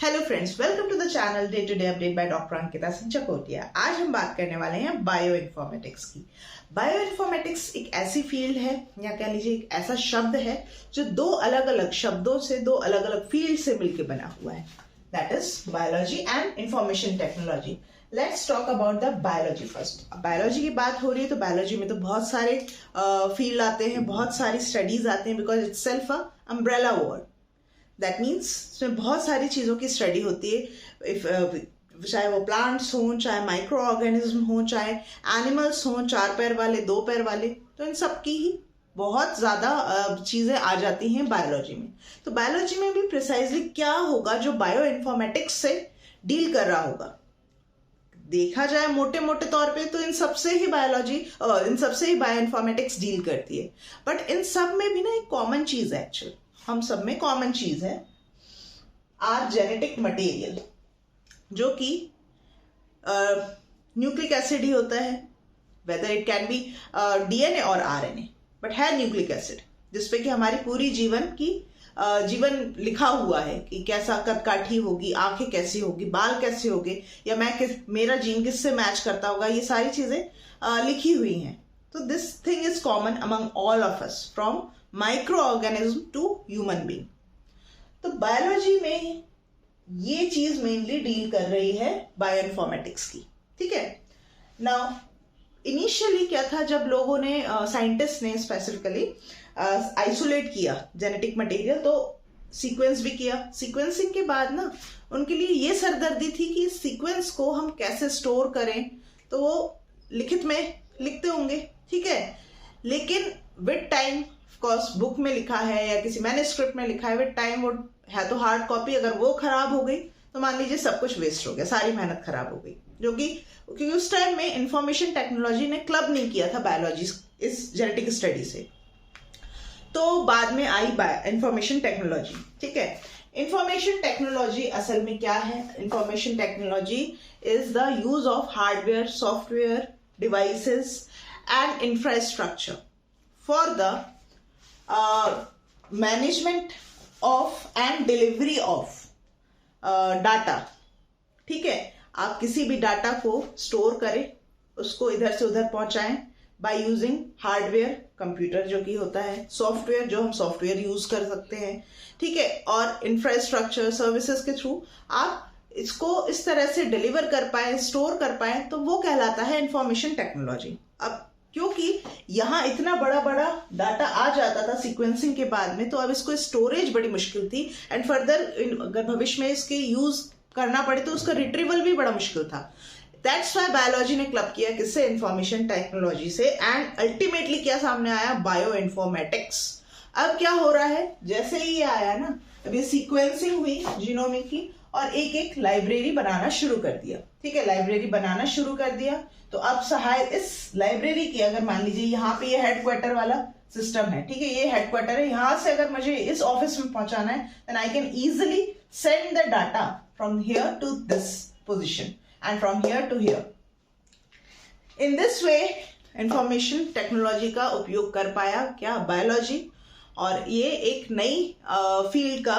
Hello friends, welcome to the channel day to day update by doctor Ankita Singh Chakotiya. आज हम बात करने वाले हैं बायो इन्फॉर्मेटिक्स की। बायो इन्फॉर्मेटिक्स एक ऐसी फील्ड है या कह लीजिए एक ऐसा शब्द है जो दो अलग अलग शब्दों से, दो अलग अलग फील्ड से मिलकर बना हुआ है। That is biology and information technology. Let's talk about the biology first. Biology की बात हो रही है तो बायोलॉजी में तो बहुत सारे फील्ड आते हैं, बहुत सारी स्टडीज आते हैं, because it's self a umbrella word. That means इसमें बहुत सारी चीज़ों की स्टडी होती है, चाहे वो प्लांट्स हों, चाहे माइक्रो ऑर्गेनिज्म हों, चाहे एनिमल्स हों, 4 पैर वाले, 2 पैर वाले, तो इन सब की ही बहुत ज़्यादा चीज़ें आ जाती हैं बायोलॉजी में। तो बायोलॉजी में भी प्रिसाइजली क्या होगा जो बायो इन्फॉर्मेटिक्स से डील कर रहा होगा। देखा जाए मोटे मोटे तौर पे तो इन सबसे ही बायो इन्फॉर्मेटिक्स डील करती है, बट इन सब में भी ना एक कॉमन चीज़ है। एक्चुअली हम सब में कॉमन चीज है आर जेनेटिक मटेरियल, जो कि न्यूक्लिक एसिड ही होता है, whether it can be DNA और आरएनए, बट है न्यूक्लिक एसिड, जिसपे कि हमारी पूरी जीवन लिखा हुआ है कि कैसा कदकाठी होगी, आंखें कैसी होगी, बाल कैसे होंगे, या मेरा जीन किससे मैच करता होगा, ये सारी चीजें लिखी हुई हैं। तो this thing is common among all of us from micro organism to human being. तो बायोलॉजी में ये चीज मेनली डील कर रही है बायो इन्फॉर्मेटिक्स की। ठीक है, नाउ इनिशियली क्या था, जब लोगों ने साइंटिस्ट ने स्पेसिफिकली आइसोलेट किया जेनेटिक मटेरियल, तो सीक्वेंस भी किया। सीक्वेंसिंग के बाद ना उनके लिए ये सरदर्दी थी कि सीक्वेंस को हम कैसे स्टोर करें, तो वो लिखित में लिखते होंगे, ठीक है, लेकिन विद टाइम, ऑफकोर्स बुक में लिखा है या किसी मैन्युस्क्रिप्ट में लिखा है, विद टाइम वो है तो हार्ड कॉपी, अगर वो खराब हो गई तो मान लीजिए सब कुछ वेस्ट हो गया, सारी मेहनत खराब हो गई। जो कि क्योंकि उस टाइम में इंफॉर्मेशन टेक्नोलॉजी ने क्लब नहीं किया था बायोलॉजी इस जेनेटिक स्टडी से, तो बाद में आई इंफॉर्मेशन टेक्नोलॉजी। ठीक है, इंफॉर्मेशन टेक्नोलॉजी असल में क्या है? Information technology is the use of hardware, software, devices and infrastructure for the management of and delivery of data. ठीक है, आप किसी भी डाटा को स्टोर करें, उसको इधर से उधर पहुंचाएं बाय यूजिंग हार्डवेयर, कंप्यूटर जो कि होता है, सॉफ्टवेयर जो हम सॉफ्टवेयर यूज कर सकते हैं, ठीक है, और इंफ्रास्ट्रक्चर सर्विसेज के थ्रू आप इसको इस तरह से डिलीवर कर पाए, स्टोर कर पाए, तो वो कहलाता है इंफॉर्मेशन टेक्नोलॉजी। अब क्योंकि यहाँ इतना बड़ा बड़ा डाटा आ जाता था सीक्वेंसिंग के बाद में, तो अब इसको स्टोरेज बड़ी मुश्किल थी, एंड फर्दर अगर भविष्य में इसके यूज करना पड़े तो उसका रिट्रीवल भी बड़ा मुश्किल था। दैट्स वाई बायोलॉजी ने क्लब किया किससे? इंफॉर्मेशन टेक्नोलॉजी से, एंड अल्टीमेटली क्या सामने आया? Bio informatics. अब क्या हो रहा है, जैसे ही ये आया ना, अब ये सीक्वेंसिंग हुई जीनोमिक की, और एक एक लाइब्रेरी बनाना शुरू कर दिया। ठीक है, लाइब्रेरी बनाना शुरू कर दिया, तो अब सहायक इस लाइब्रेरी की, अगर मान लीजिए यहाँ पे ये हेडक्वार्टर वाला सिस्टम है, ठीक है, ये हेडक्वार्टर है, यहां से अगर मुझे इस ऑफिस में पहुंचाना है, then I can easily send the data from here to this position and from here to here. In this way information technology का उपयोग कर पाया क्या? बायोलॉजी, और ये एक नई फील्ड का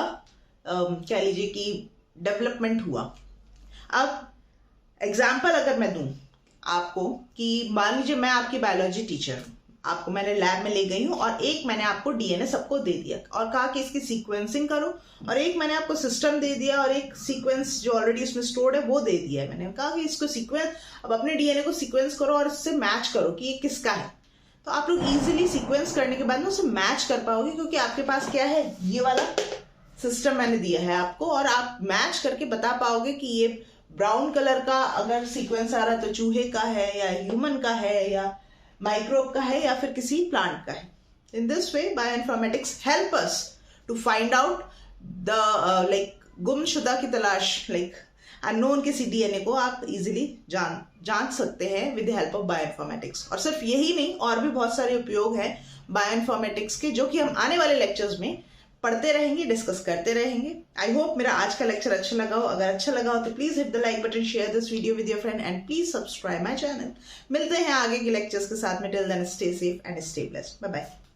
कह लीजिए कि डेवलपमेंट हुआ। अब एग्जाम्पल अगर मैं दूं आपको कि मान लीजिए मैं आपकी बायोलॉजी टीचर हूं, आपको मैंने लैब में ले गई हूं, और एक मैंने आपको डीएनए सबको दे दिया और कहा कि इसकी सीक्वेंसिंग करो, और एक मैंने आपको सिस्टम दे दिया और एक सीक्वेंस जो ऑलरेडी उसमें स्टोर्ड है वो दे दिया है। मैंने कहा कि इसको सीक्वेंस, अब अपने डीएनए को सीक्वेंस करो और इससे मैच करो कि ये किसका है। तो आप लोग इजिली सीक्वेंस करने के बाद ना उसे मैच कर पाओगे, क्योंकि आपके पास क्या है, ये वाला सिस्टम मैंने दिया है आपको, और आप मैच करके बता पाओगे कि ये ब्राउन कलर का अगर सीक्वेंस आ रहा है तो चूहे का है, या ह्यूमन का है, या माइक्रोब का है, या फिर किसी प्लांट का है। In this way bio informatics help us to find out the गुमशुदा की तलाश, अननोन किसी डीएनए को आप इजीली जान सकते हैं with the help of bio informatics. और सिर्फ यही नहीं, और भी बहुत सारे उपयोग हैं बायो इन्फॉर्मेटिक्स के, जो कि हम आने वाले लेक्चर्स में पढ़ते रहेंगे, डिस्कस करते रहेंगे। आई होप मेरा आज का लेक्चर अच्छा लगा हो। अगर अच्छा लगा हो तो please hit the like button, share this video with your friend, and please subscribe my channel. मिलते हैं आगे के लेक्चर्स के साथ में। Till then stay safe and stay blessed. Bye bye.